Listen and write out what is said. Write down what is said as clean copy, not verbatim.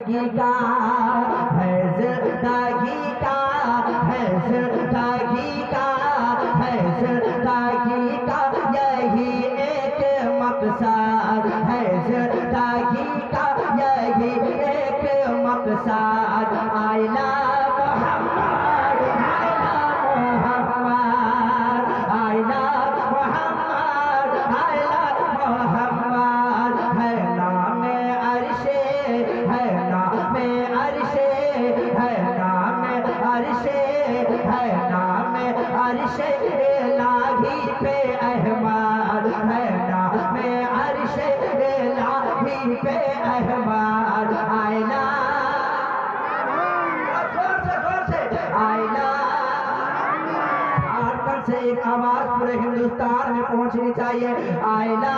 जिंदगी का है, जिंदगी का है, जिंदगी का है, जिंदगी का यही एक मकसद है, जिंदगी का यही एक मकसद। आईना मोहम्मद, आईना मोहम्मद, आईना मोहम्मद, है नाम अर्शे, है नाम अर्शे, है नाम अर्शे, है नाम अर्शे इलाही पे अहमद, है नाम अर्शे इलाही पे अहमद। आईना आईना झारखंड से एक आवाज पूरे हिंदुस्तान में पहुंचनी चाहिए। आईना